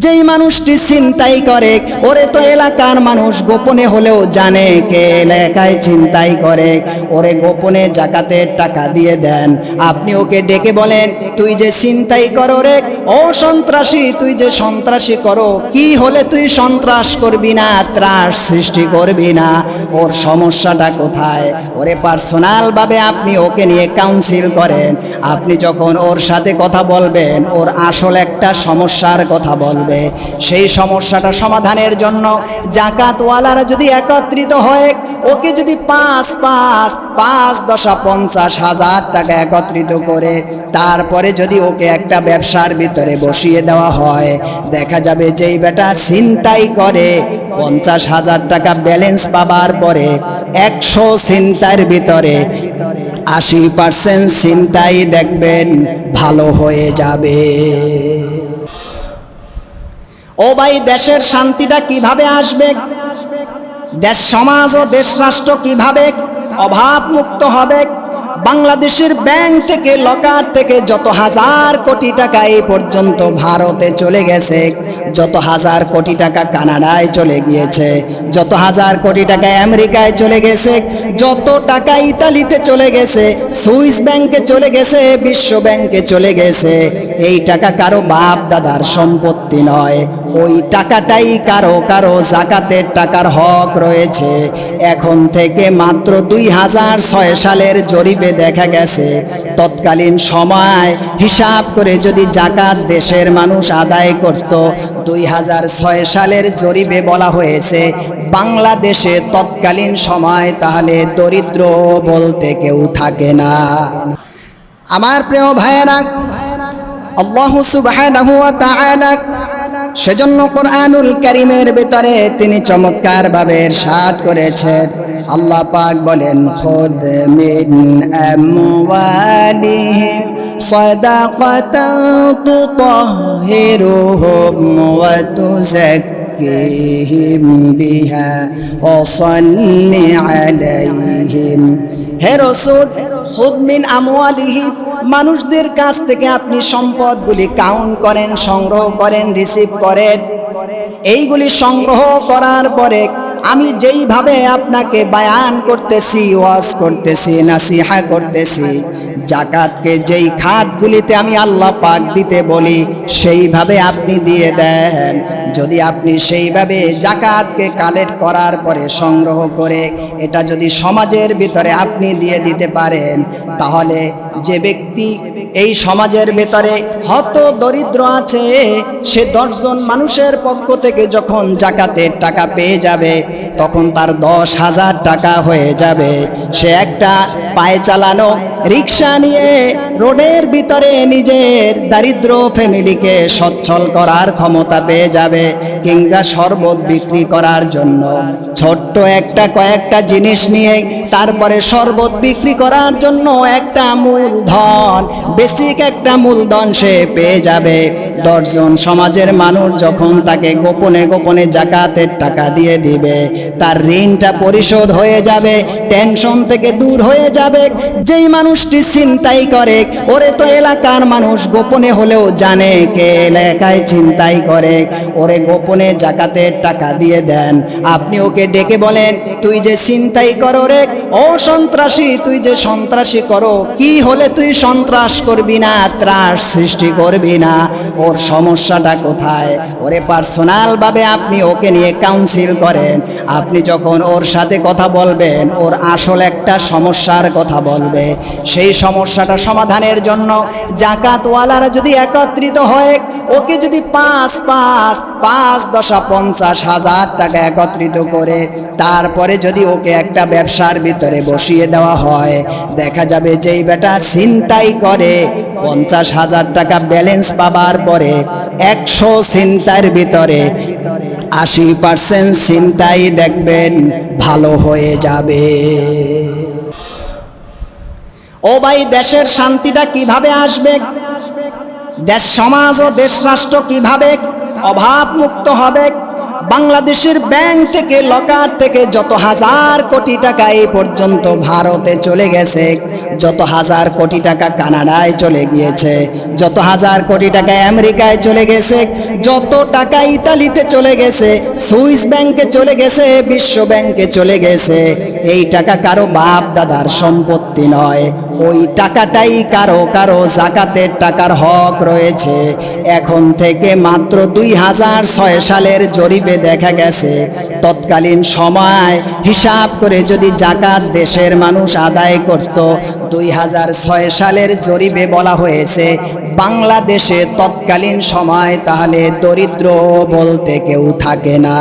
যেই মানুষটি ছিনতাই করে ওরে তো এলাকার মানুষ গোপনে হলেও জানে কে এলাকায় ছিনতাই করে, ওরে গোপনে জাকাতের টাকা দিয়ে দেন। আপনি ওকে ডেকে বলেন, তুই যে ছিনতাই করো রে, ও সন্ত্রাসী, তুই যে সন্ত্রাসী করো, কি হলে তুই সন্ত্রাস করবি না, ত্রাস সৃষ্টি করবি না, ওর সমস্যাটা কোথায়? ওরে পার্সোনাল ভাবে আপনি ওকে নিয়ে কাউন্সিল করেন। আপনি যখন ওর সাথে কথা বলবেন, ওর আসল একটা সমস্যার কথা বলবে। সেই সমস্যাটা সমাধানের জন্য জাকাতওয়ালারা যদি একত্রিত হয়, ওকে যদি ৫-৫-৫-১০-৫০,০০০ টাকা একত্রিত করে তারপরে যদি ওকে একটা ব্যবসার ভিতরে বসিয়ে দেওয়া হয়, দেখা যাবে যেই বেটা ছিনতাই করে ৫০,০০০ টাকা ব্যালেন্স পাবার পরে ১০০ ছিনতাইয়ের ভিতরে ৮০% ছিনতাই দেখবেন ভালো হয়ে যাবে। ও ভাই, দেশের শান্তিটা কিভাবে আসবে? দেশ সমাজ ও দেশ রাষ্ট্র কিভাবে অভাব মুক্ত হবে? বাংলাদেশের ব্যাংক থেকে, লকার থেকে যত হাজার কোটি টাকা এই পর্যন্ত ভারতে চলে গেছে, যত হাজার কোটি টাকা কানাডায় চলে গিয়েছে, যত হাজার কোটি টাকা আমেরিকায় চলে গেছে, যত টাকা ইতালিতে চলে গেছে, সুইস ব্যাংকে চলে গেছে, বিশ্ব ব্যাংকে চলে গেছে, এই টাকা কারো বাপ দাদার সম্পত্তি নয়। ওই টাকাটাই কারো কারো জাকাতের টাকার হক রয়েছে। এখন থেকে মাত্র ২০০৬ সালের জরিপে দেখা গেছে, তৎকালীন সময় হিসাব করে যদি জাকাত দেশের মানুষ আদায় করত, ২০০৬ সালের জরিপে বলা হয়েছে বাংলাদেশে তৎকালীন সময় তাহলে দরিদ্র বলতে কেউ থাকে না। আমার প্রিয় ভাইয়েরা, আল্লাহ সুবহানাহু ওয়া তাআলা সেজন্য কোরআনুল কারীমের ভিতরে তিনি চমৎকার ভাবে ইরশাদ করেছেন। আল্লাহ পাক বলেন, খুদ মিন আমওয়ালিহিম সাদাকাতান তুতাহহিরুহুম ওয়া তুযাক্কিহিম বিহা ওয়া সাল্লি আলাইহিম। হে রাসূল, খুদ মিন আমওয়ালিহিম, মানুষদের কাছ থেকে আপনি সম্পদগুলি কাউন্ট করেন, সংগ্রহ করেন, রিসিভ করেন। এইগুলি সংগ্রহ করার পরে আমি যেইভাবে আপনাকে বায়ান করতেছি, ওয়াজ করতেছি, নাসিহা করতেছি, জাকাতকে যেই খাতগুলিতে আমি আল্লাহ পাক দিতে বলি সেইভাবে আপনি দিয়ে দেন। যদি আপনি সেইভাবে জাকাতকে কালেক্ট করার পরে সংগ্রহ করে এটা যদি সমাজের ভিতরে আপনি দিয়ে দিতে পারেন, তাহলে যে ব্যক্তি এই সমাজের ভিতরে হত দরিদ্র আছে, সে ১০ জন মানুষের পক্ষ থেকে যখন জাকাতের টাকা পেয়ে যাবে, তখন তার ১০,০০০ টাকা হয়ে যাবে। সে একটা পায়ে চালানো রিক্সা নিয়ে রোডের ভিতরে নিজের দারিদ্র ফ্যামিলিকে সচ্ছল করার ক্ষমতা পেয়ে যাবে। কিংবা শরবত বিক্রি করার জন্য ছোট্ট একটা কয়েকটা জিনিস নিয়ে তারপরে শরবত বিক্রি করার জন্য একটা মূলধন, বেসিক একটা মূলধন সে পেয়ে যাবে। ১০ জন সমাজের মানুষ যখন তাকে গোপনে গোপনে জাকাতের টাকা দিয়ে দিবে, তার ঋণটা পরিশোধ হয়ে যাবে, টেনশন থেকে দূর হয়ে যাবে। যেই মানুষটি ছিনতাই করে ওরে তো এলাকার মানুষ গোপনে হলেও জানে কে এলাকায় ছিনতাই করে, ওরে গোপনে জাকাতের টাকা দিয়ে দেন। আপনি ওকে ডেকে বলেন, তুই যে ছিনতাই করো রে, ও সন্ত্রাসী, তুই যে সন্ত্রাসী করো, কি হলে তুই সন্ত্রাস করবি না, ত্রাস সৃষ্টি করবি না, ওর সমস্যাটা কোথায়? ওরে পার্সোনাল ভাবে আপনি ওকে নিয়ে কাউন্সিল করেন। আপনি যখন ওর সাথে কথা বলবেন, ওর আসল একটা সমস্যার কথা বলবে। সেই সমস্যাটা সমাধানের জন্য জাকাতওয়ালারা যদি একত্রিত হয়, ওকে যদি ৫-৫-৫-১০-৫০,০০০ টাকা একত্রিত করে তারপরে যদি ওকে একটা ব্যবসার ভিতরে বসিয়ে দেওয়া হয়, দেখা যাবে যেই বেটা ছিনতাই করে ৫০,০০০ টাকা ব্যালেন্স পাবার পরে ১০০ ছিনতাইয়ের ভিতরে ৮০% ছিনতাই দেখবেন ভালো হয়ে যাবে। ও ভাই, দেশের শান্তিটা কিভাবে আসবে? দেশ সমাজ ও দেশ রাষ্ট্র কিভাবে অভাব মুক্ত হবে? বাংলাদেশের ব্যাংক থেকে লকার থেকে যত হাজার কোটি টাকা এই পর্যন্ত ভারতে চলে গেছে, যত হাজার কোটি টাকা কানাডায় চলে গিয়েছে, যত হাজার কোটি টাকা আমেরিকায় চলে গেছে, যত টাকা ইতালিতে চলে গেছে, সুইস ব্যাংকে চলে গেছে, বিশ্ব ব্যাংকে চলে গেছে, এই টাকা কারো বাপ দাদার সম্পত্তি নয়। ওই টাকাটাই কারো কারো যাকাতের টাকার হক রয়েছে। এখন থেকে মাত্র 2006 সালের জরিপে দেখা গেছে, তৎকালীন সময় হিসাব করে যদি যাকাত দেশের মানুষ আদায় করত, 2006 সালের জরিপে বলা হয়েছে বাংলাদেশে তৎকালীন সময় তাহলে দরিদ্র বলতে কেউ থাকে না।